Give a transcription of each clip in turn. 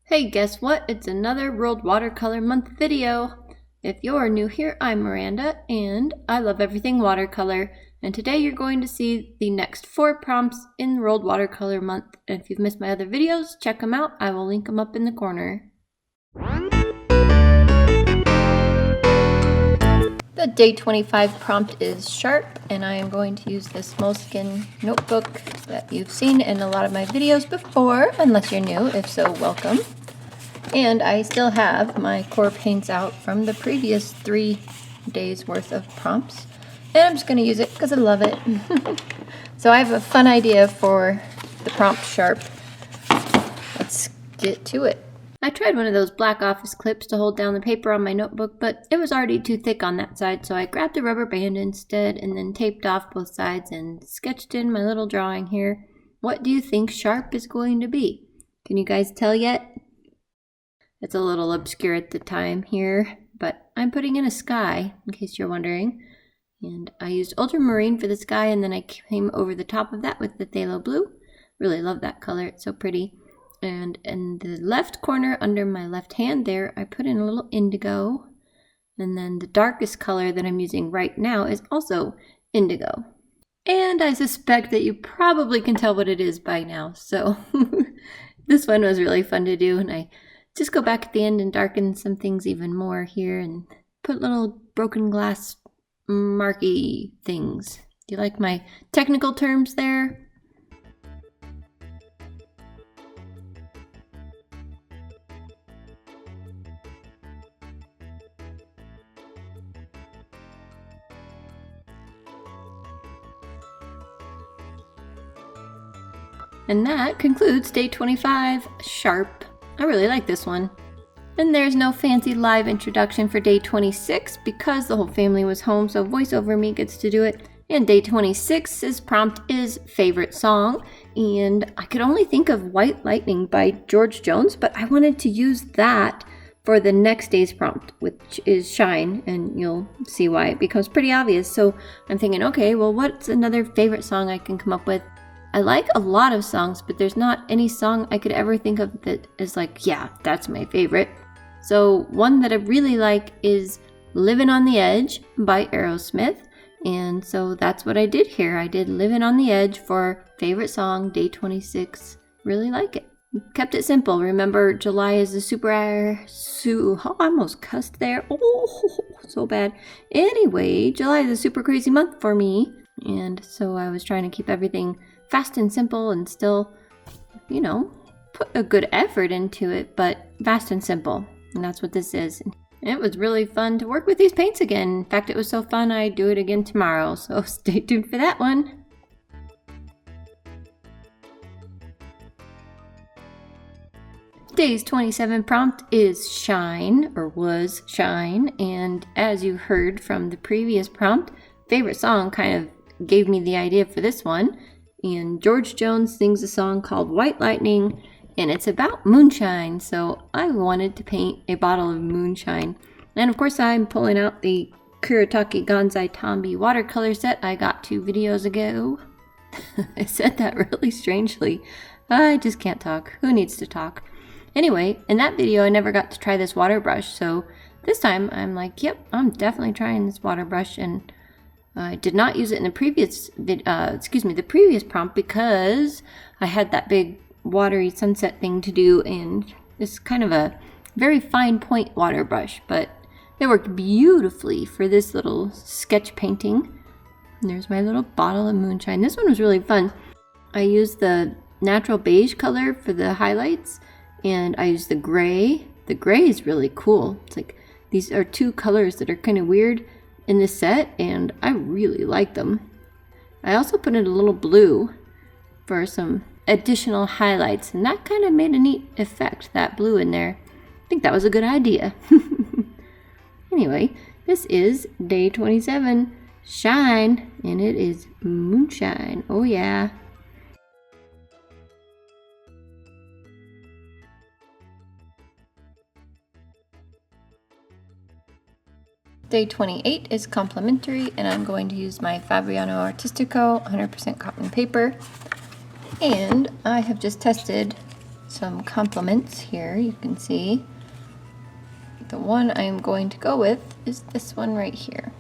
Hey, guess what? It's another World Watercolor Month video. If you're new here, I'm Miranda, and I love everything watercolor. And today you're going to see the next 4 prompts in World Watercolor Month. And if you've missed my other videos, check them out. I will link them up in the corner. The day 25 prompt is sharp, and I am going to use this moleskin notebook that you've seen in a lot of my videos before, unless you're new. If so, welcome. And I still have my core paints out from the previous 3 days worth of prompts. And I'm just going to use it because I love it. So I have a fun idea for the prompt sharp. Let's get to it. I tried one of those black office clips to hold down the paper on my notebook, but it was already too thick on that side, so I grabbed a rubber band instead and then taped off both sides and sketched in my little drawing here. What do you think sharp is going to be? Can you guys tell yet? It's a little obscure at the time here, but I'm putting in a sky, in case you're wondering. And I used ultramarine for the sky, and then I came over the top of that with the phthalo blue. Really love that color, it's so pretty. And in the left corner under my left hand there, I put in a little indigo. And then the darkest color that I'm using right now is also indigo. And I suspect that you probably can tell what it is by now. So this one was really fun to do, and I just go back at the end and darken some things even more here and put little broken glass marky things. Do you like my technical terms there? And that concludes day 25, sharp. I really like this one. And there's no fancy live introduction for day 26 because the whole family was home, so voiceover me gets to do it. And day 26's prompt is favorite song, and I could only think of White Lightning by George Jones, but I wanted to use that for the next day's prompt, which is Shine, and you'll see why it becomes pretty obvious. So I'm thinking, okay, well, what's another favorite song I can come up with? I like a lot of songs, but there's not any song I could ever think of that is like, yeah, that's my favorite. So one that I really like is Livin' on the Edge by Aerosmith. And so that's what I did here. I did Livin' on the Edge for favorite song, day 26. Really like it. Kept it simple. Remember, July is the I almost cussed there. Oh, so bad. Anyway, July is a super crazy month for me. And so I was trying to keep everything fast and simple and still, you know, put a good effort into it, but fast and simple. And that's what this is. And it was really fun to work with these paints again. In fact, it was so fun I'd do it again tomorrow. So stay tuned for that one. Today's 27 prompt is Shine, or was Shine. And as you heard from the previous prompt, favorite song kind of gave me the idea for this one. And George Jones sings a song called White Lightning, and it's about moonshine, so I wanted to paint a bottle of moonshine. And of course I'm pulling out the Kuretake Gansai Tambi watercolor set I got 2 videos ago. I said that really strangely. I just can't talk. Who needs to talk? Anyway, in that video I never got to try this water brush, so this time I'm like, yep, I'm definitely trying this water brush. And I did not use it in the previous the previous prompt because I had that big watery sunset thing to do, and it's kind of a very fine point water brush, but it worked beautifully for this little sketch painting. And there's my little bottle of moonshine. This one was really fun. I used the natural beige color for the highlights, and I used the gray. The gray is really cool. It's like these are 2 colors that are kind of weird in this set, and I really like them. I also put in a little blue for some additional highlights, and that kind of made a neat effect, that blue in there. I think that was a good idea. Anyway, this is day 27, Shine, and it is moonshine. Oh yeah. Day 28 is complimentary, and I'm going to use my Fabriano Artistico 100% cotton paper. And I have just tested some complements here. You can see the one I'm going to go with is this one right here.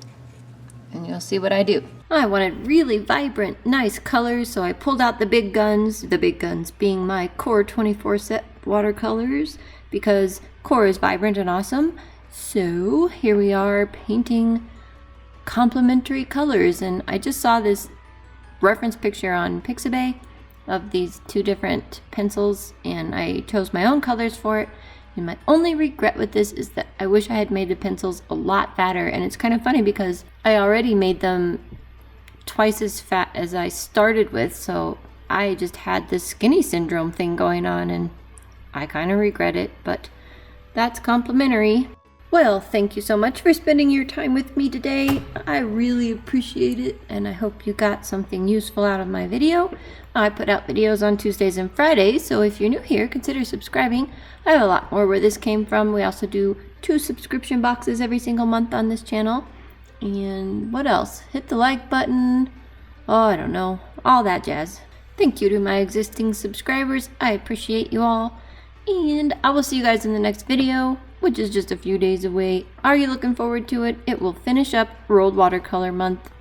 And you'll see what I do. I wanted really vibrant, nice colors, so I pulled out the big guns being my Core 24 set watercolors, because Core is vibrant and awesome. So here we are painting complementary colors, and I just saw this reference picture on Pixabay of these two different pencils, and I chose my own colors for it. And my only regret with this is that I wish I had made the pencils a lot fatter, and it's kind of funny because I already made them twice as fat as I started with, so I just had this skinny syndrome thing going on, and I kind of regret it, but that's complimentary. Well, thank you so much for spending your time with me today. I really appreciate it, and I hope you got something useful out of my video. I put out videos on Tuesdays and Fridays, so if you're new here, consider subscribing. I have a lot more where this came from. We also do 2 subscription boxes every single month on this channel. And what else? Hit the like button. Oh, I don't know. All that jazz. Thank you to my existing subscribers. I appreciate you all. And I will see you guys in the next video, which is just a few days away. Are you looking forward to it? It will finish up Rolled Watercolor Month.